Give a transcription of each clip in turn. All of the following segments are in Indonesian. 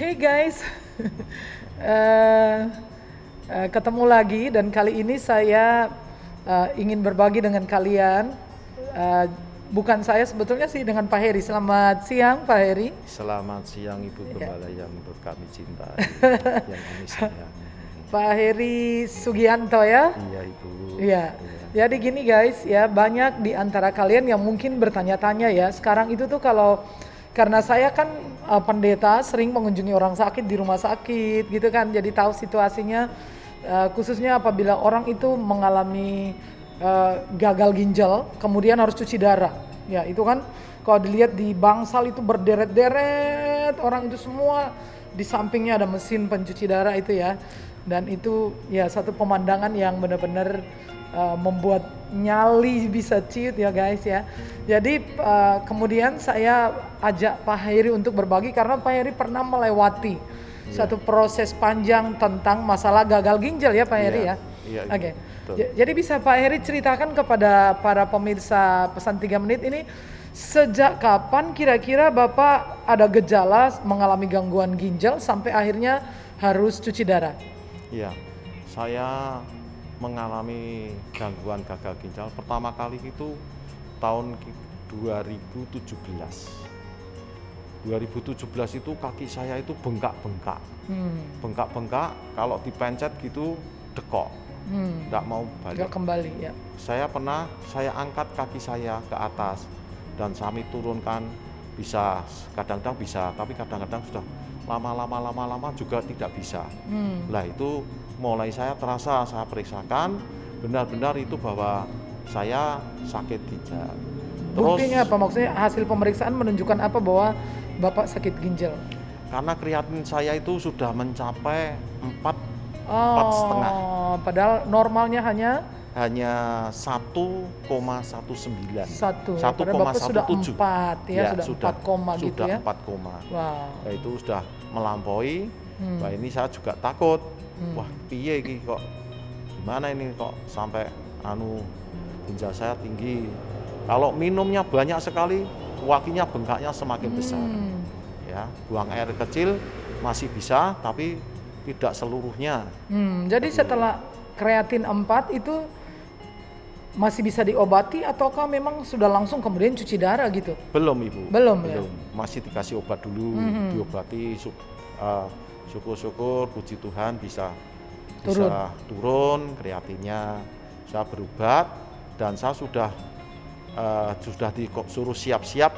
Hey guys, Eh, ketemu lagi dan kali ini saya ingin berbagi dengan kalian. Eh, Bukan saya sebetulnya sih, dengan Pak Heri. Selamat siang Pak Heri. Selamat siang Ibu Ya. Gembala yang menurut kami cintai, yang kami sayangi. Pak Heri Sugianto ya. Iya Ibu. Iya. Jadi gini guys ya, banyak di antara kalian yang mungkin bertanya-tanya ya. Sekarang itu tuh karena saya kan pendeta, sering mengunjungi orang sakit di rumah sakit gitu kan. Jadi tahu situasinya, khususnya apabila orang itu mengalami gagal ginjal, kemudian harus cuci darah. Ya itu kan kalau dilihat di bangsal itu berderet-deret orang itu semua, di sampingnya ada mesin pencuci darah itu ya. Dan itu ya satu pemandangan yang benar-benar membuat nyali bisa ciut ya guys ya. Jadi kemudian saya ajak Pak Heri untuk berbagi karena Pak Heri pernah melewati satu proses panjang tentang masalah gagal ginjal ya Pak Heri ya. Iya, Oke. betul. Jadi bisa Pak Heri ceritakan kepada para pemirsa Pesan 3 Menit ini, sejak kapan kira-kira Bapak ada gejala mengalami gangguan ginjal sampai akhirnya harus cuci darah? Iya, saya mengalami gangguan gagal ginjal pertama kali itu tahun 2017. 2017 itu kaki saya itu bengkak-bengkak. Bengkak-bengkak, kalau dipencet gitu dekok. Nggak mau balik. Nggak kembali ya. Saya angkat kaki saya ke atas dan kami turunkan, bisa kadang-kadang bisa, tapi kadang-kadang sudah lama juga tidak bisa. Lah itu mulai saya periksakan benar-benar itu bahwa saya sakit ginjal. Buktinya apa? Maksudnya hasil pemeriksaan menunjukkan apa bahwa Bapak sakit ginjal? Karena kreatin saya itu sudah mencapai 4,5. Padahal normalnya hanya 1,19. 1. Padahal Bapak sudah 4 ya, sudah 4 koma gitu ya. Sudah 4 koma. Wow. Nah, itu sudah melampaui. Wah, ini saya juga takut. Wah, piye iki kok gimana ini kok sampai ginjal saya tinggi. Kalau minumnya banyak sekali, wakinya bengkaknya semakin besar. Ya, buang air kecil masih bisa, tapi tidak seluruhnya. Jadi setelah kreatin 4 itu masih bisa diobati ataukah memang sudah langsung kemudian cuci darah gitu? Belum Ibu. Belum ya? Masih dikasih obat dulu, diobati. Syukur-syukur, puji Tuhan bisa turun kreatinnya. Saya berobat dan saya sudah disuruh siap-siap,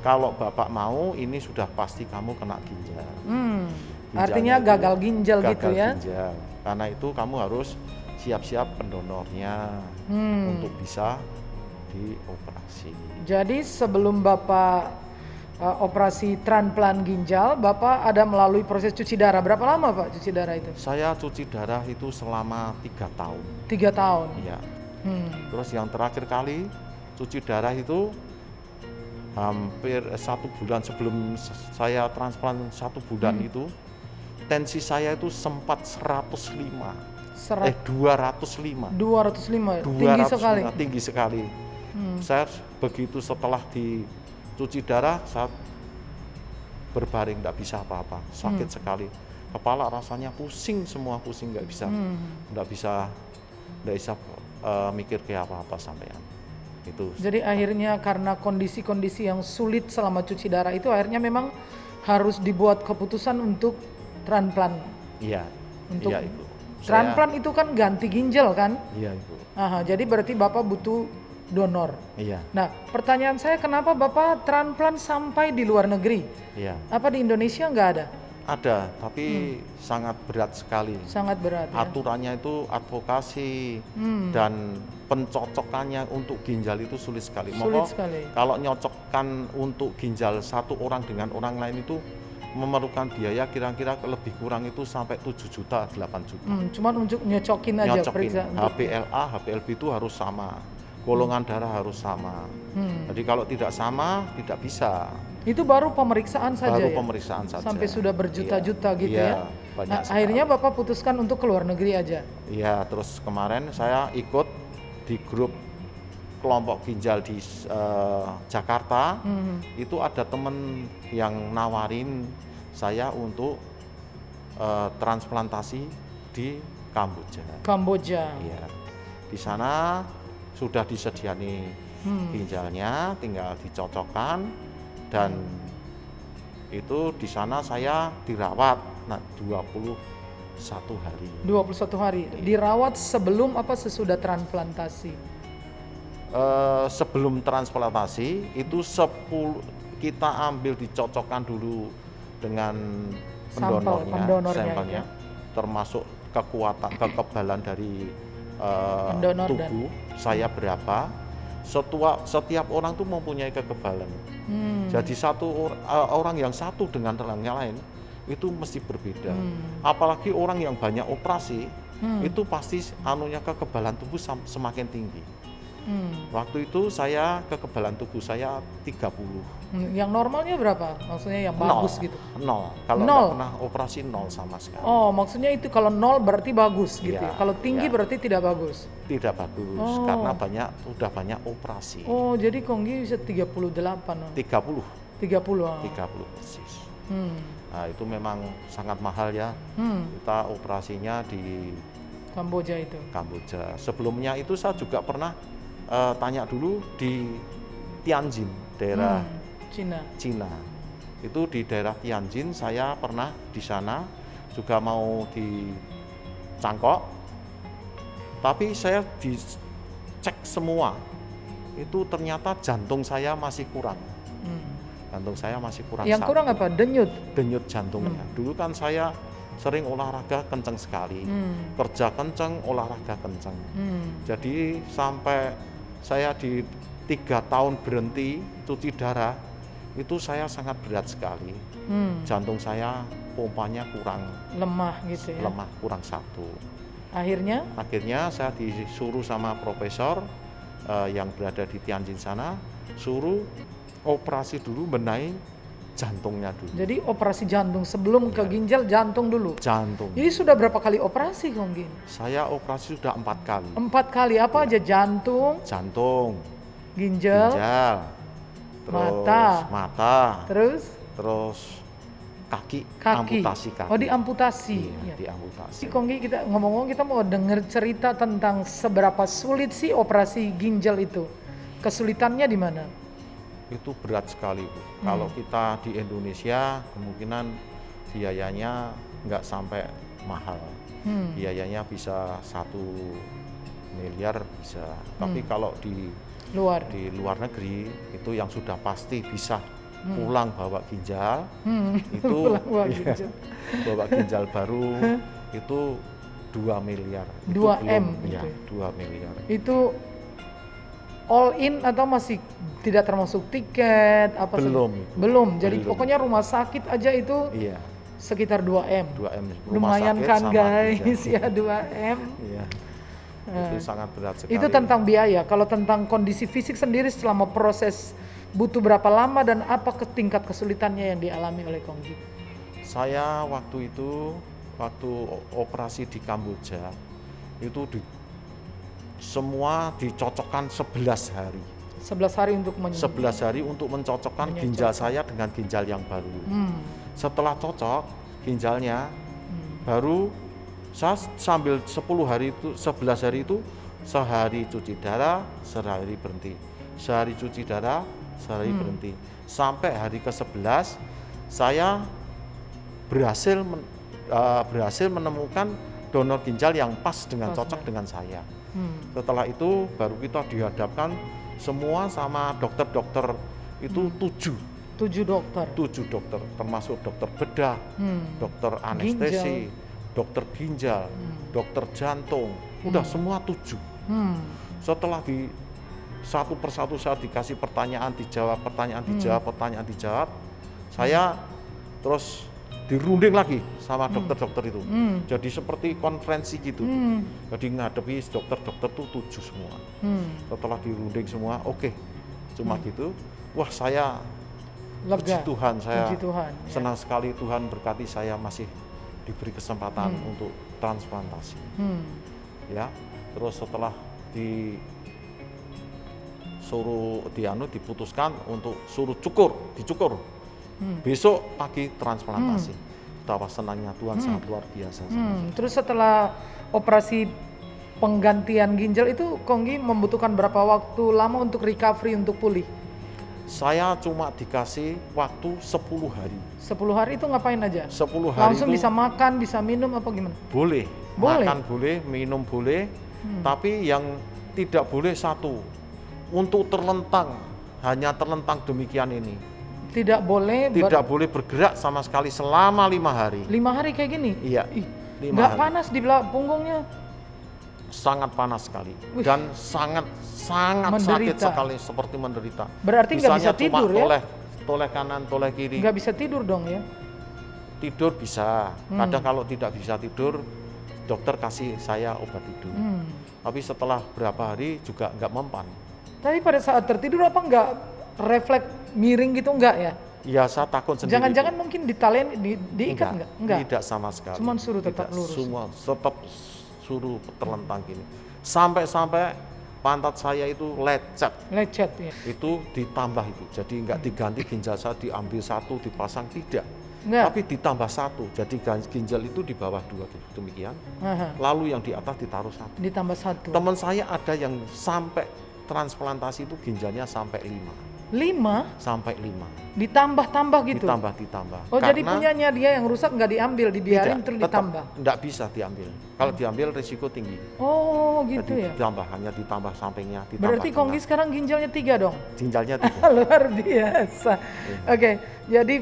kalau Bapak mau ini sudah pasti kamu kena ginjal. Artinya gagal ginjal gitu ya? Ginjal. Karena itu kamu harus siap-siap pendonornya untuk bisa dioperasi. Jadi sebelum Bapak operasi transplant ginjal, Bapak ada melalui proses cuci darah. Berapa lama Pak cuci darah itu? Saya cuci darah itu selama 3 tahun. 3 tahun? Iya. Terus yang terakhir kali cuci darah itu hampir 1 bulan sebelum saya transplant, 1 bulan itu tensi saya itu sempat 205. 205. Tinggi sekali. Tinggi sekali. Saya begitu setelah dicuci darah, saya berbaring, tidak bisa apa-apa, sakit sekali. Kepala rasanya pusing semua, nggak bisa mikir kayak apa-apa sampean. Itu. Jadi akhirnya karena kondisi-kondisi yang sulit selama cuci darah itu, akhirnya memang harus dibuat keputusan untuk transplant. Iya. Untuk iya, Ibu. transplant itu kan ganti ginjal kan? Iya Ibu. Jadi berarti Bapak butuh donor. Iya. Nah, pertanyaan saya, kenapa Bapak transplant sampai di luar negeri? Iya. Apa di Indonesia nggak ada? Ada, tapi sangat berat sekali. Sangat berat ya? Aturannya itu advokasi dan pencocokannya untuk ginjal itu sulit sekali. Sulit sekali. Kalau nyocokkan untuk ginjal satu orang dengan orang lain itu memerlukan biaya kira-kira lebih kurang itu sampai 7 juta, 8 juta. Cuman untuk nyocokin aja periksa. HPLA, HPLB itu harus sama. Golongan darah harus sama. Jadi kalau tidak sama, tidak bisa. Itu baru pemeriksaan saja Baru ya? pemeriksaan saja. Sampai sudah berjuta-juta gitu ya? Banyak akhirnya Bapak putuskan untuk keluar negeri aja? Iya, terus kemarin saya ikut di grup kelompok ginjal di Jakarta. Itu ada temen yang nawarin saya untuk transplantasi di Kamboja. Kamboja. Iya. Di sana sudah disediani ginjalnya, tinggal dicocokkan dan itu di sana saya dirawat 21 hari. 21 hari. Dirawat sebelum apa sesudah transplantasi? Sebelum transplantasi itu 10 kita ambil dicocokkan dulu dengan pendonornya, sampelnya, termasuk kekebalan dari tubuh saya berapa. Setiap orang tuh mempunyai kekebalan. Jadi orang yang satu dengan orang yang lain itu mesti berbeda. Apalagi orang yang banyak operasi itu pasti kekebalan tubuh semakin tinggi. Waktu itu saya kekebalan tubuh saya 30. Yang normalnya berapa? Maksudnya yang bagus gitu? 0. Kalau nggak pernah operasi 0 sama sekali. Oh, maksudnya itu kalau 0 berarti bagus gitu ya? Kalau tinggi berarti tidak bagus? Tidak bagus, karena udah banyak operasi. Oh, jadi Konggi bisa 38? 30. 30 persis. Nah, itu memang sangat mahal ya. Kita operasinya di Kamboja itu? Kamboja. Sebelumnya itu saya juga pernah tanya dulu di Tianjin, daerah Cina. Itu di daerah Tianjin saya pernah di sana juga mau dicangkok, tapi saya dicek semua itu ternyata jantung saya masih kurang. Jantung saya masih kurang. Yang kurang apa? Denyut jantungnya. Dulu kan saya sering olahraga kenceng sekali, kerja kenceng, olahraga kenceng. Jadi sampai saya di 3 tahun berhenti cuci darah, itu saya sangat berat sekali. Jantung saya pompanya kurang, lemah gitu ya? Lemah, kurang 1. Akhirnya saya disuruh sama profesor yang berada di Tianjin sana, suruh operasi dulu, benahi jantungnya dulu. Jadi operasi jantung sebelum ke ginjal, jantung dulu? Jantung. Jadi sudah berapa kali operasi Konggi? Saya operasi sudah 4 kali. 4 kali, apa aja? Jantung, ginjal, terus mata, terus kaki. Amputasi kaki. Oh, diamputasi. Iya, diamputasi. Konggi, kita ngomong-ngomong, kita mau dengar cerita tentang seberapa sulit sih operasi ginjal itu. Kesulitannya di mana? Itu berat sekali, Bu. Kalau kita di Indonesia kemungkinan biayanya nggak sampai mahal. Biayanya bisa 1 miliar bisa. Tapi kalau di luar negeri itu yang sudah pasti bisa pulang bawa ginjal, itu bawa ginjal baru itu 2 miliar. 2M ya, 2 miliar. Itu all in atau masih tidak termasuk tiket apa? Belum. Jadi pokoknya rumah sakit aja itu sekitar 2M. Lumayan kan guys ya, 2M. Iya. Itu sangat berat sekali. Itu tentang biaya. Kalau tentang kondisi fisik sendiri selama proses butuh berapa lama dan apa tingkat kesulitannya yang dialami oleh Konggi? Saya waktu operasi di Kamboja itu semua dicocokkan 11 hari. 11 hari untuk 11 hari untuk mencocokkan ginjal saya dengan ginjal yang baru. Setelah cocok ginjalnya, baru saya sambil 11 hari itu sehari cuci darah, sehari berhenti. Sehari cuci darah, sehari berhenti. Sampai hari ke-11 saya berhasil menemukan donor ginjal yang pas dengan cocok dengan saya. Setelah itu baru kita dihadapkan semua sama dokter-dokter itu 7 dokter, termasuk dokter bedah, dokter anestesi, dokter ginjal, dokter jantung, udah semua 7. Setelah satu persatu saya dikasih pertanyaan dijawab, saya terus dirunding lagi sama dokter-dokter itu. Jadi seperti konferensi gitu. Jadi ngadepi dokter-dokter tuh 7 semua. Setelah dirunding semua, oke. Cuma gitu. Wah, saya lega. Puji Tuhan, saya senang ya. sekali Tuhan berkati saya masih diberi kesempatan untuk transplantasi. Ya. Terus setelah diputuskan untuk suruh dicukur. Besok pagi transplantasi. betapa senangnya Tuhan sangat luar biasa. Terus setelah operasi penggantian ginjal itu Konggi membutuhkan berapa waktu lama untuk recovery, untuk pulih? Saya cuma dikasih waktu 10 hari. 10 hari itu ngapain aja? 10 hari Langsung itu bisa makan, bisa minum apa gimana? boleh, Boleh. makan boleh, minum boleh, tapi yang tidak boleh satu, untuk terlentang, hanya terlentang demikian ini. Tidak boleh Tidak boleh bergerak sama sekali selama 5 hari. 5 hari kayak gini? Iya, Ih, 5 nggak hari. panas di punggungnya? Sangat panas sekali. Wih. Dan sangat sakit Menderita. sekali, seperti menderita. Berarti nggak bisa Bisanya tidur cuma ya? toleh kanan, toleh kiri. Nggak bisa tidur dong ya? Tidur bisa. Kadang kalau tidak bisa tidur, dokter kasih saya obat tidur. Tapi setelah berapa hari juga nggak mempan. Tapi pada saat tertidur apa nggak refleks miring gitu nggak ya? Ya saya takut sendiri. Jangan-jangan mungkin diikat nggak? Enggak. Tidak sama sekali. Cuman suruh tetap Tidak, lurus. Semua tetap suruh terlentang gini. Sampai pantat saya itu lecet. Lecet ya? Itu ditambah itu. Jadi nggak diganti ginjal saya diambil satu dipasang, tidak. Nggak. Tapi ditambah satu. Jadi ginjal itu di bawah 2 demikian. Aha. Lalu yang di atas ditaruh 1. Ditambah 1. Teman saya ada yang sampai transplantasi itu ginjalnya sampai 5. 5? Sampai 5. Ditambah-tambah gitu? Ditambah. Oh, jadi punyanya dia yang rusak nggak diambil, dibiarin terus ditambah? Nggak bisa diambil. Kalau diambil risiko tinggi. Oh gitu Jadi ya? ditambah, hanya ditambah sampingnya, ditambah Berarti Konggi tengah. sekarang ginjalnya 3 dong? Ginjalnya 3. Luar biasa. Oke, jadi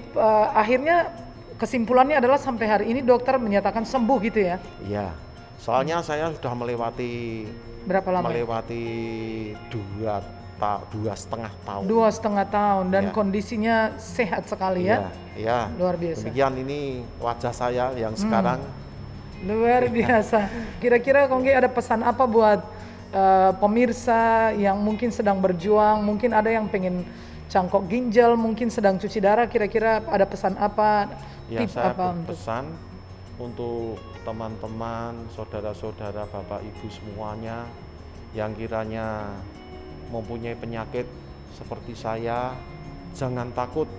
akhirnya kesimpulannya adalah sampai hari ini dokter menyatakan sembuh gitu ya? Iya. Soalnya saya sudah melewati Berapa lama? melewati 2,5 tahun. 2,5 tahun dan Ya. kondisinya sehat sekali ya? Iya. Luar biasa. Demikian ini wajah saya yang sekarang. Luar biasa. Kira-kira Konggi ada pesan apa buat pemirsa yang mungkin sedang berjuang, mungkin ada yang pengen cangkok ginjal, mungkin sedang cuci darah, kira-kira ada pesan apa, Ya, tips saya apa untuk? berpesan untuk teman-teman, saudara-saudara, Bapak Ibu semuanya yang kiranya mempunyai penyakit seperti saya, jangan takut.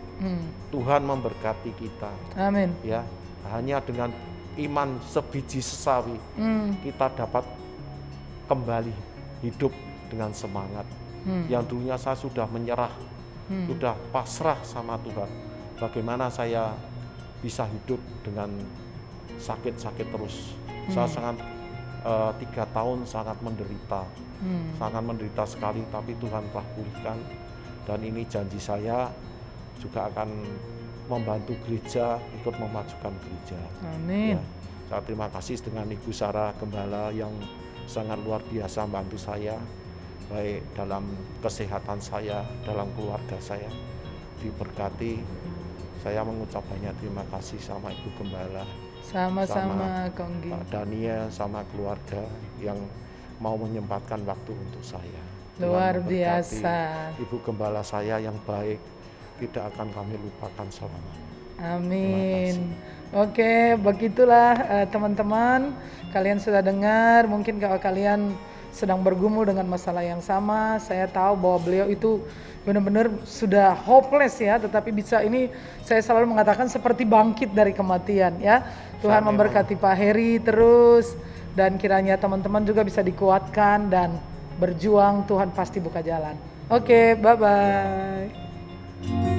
Tuhan memberkati kita. Amin. Ya, hanya dengan iman sebiji sesawi kita dapat kembali hidup dengan semangat. Yang dulunya saya sudah menyerah, sudah pasrah sama Tuhan. Bagaimana saya bisa hidup dengan sakit-sakit terus? Saya sangat 3 tahun sangat menderita, sangat menderita sekali. Tapi Tuhan telah pulihkan, dan ini janji saya juga akan membantu gereja, ikut memajukan gereja. Amin. Ya, saya terima kasih dengan Ibu Sarah Gembala yang sangat luar biasa membantu saya, baik dalam kesehatan saya, dalam keluarga saya. Diberkati. Saya mengucap banyak terima kasih sama Ibu Gembala, Sama-sama Konggi. Pak Daniel, sama keluarga yang mau menyempatkan waktu untuk saya. Luar Tuhan memberkati. biasa. Ibu Gembala saya yang baik tidak akan kami lupakan selamanya. Amin. Oke, begitulah teman-teman. Kalian sudah dengar, mungkin kalau kalian sedang bergumul dengan masalah yang sama, saya tahu bahwa beliau itu benar-benar sudah hopeless ya, tetapi bisa ini saya selalu mengatakan seperti bangkit dari kematian ya. Tuhan memberkati Pak Heri terus, dan kiranya teman-teman juga bisa dikuatkan dan berjuang, Tuhan pasti buka jalan. Oke, bye-bye.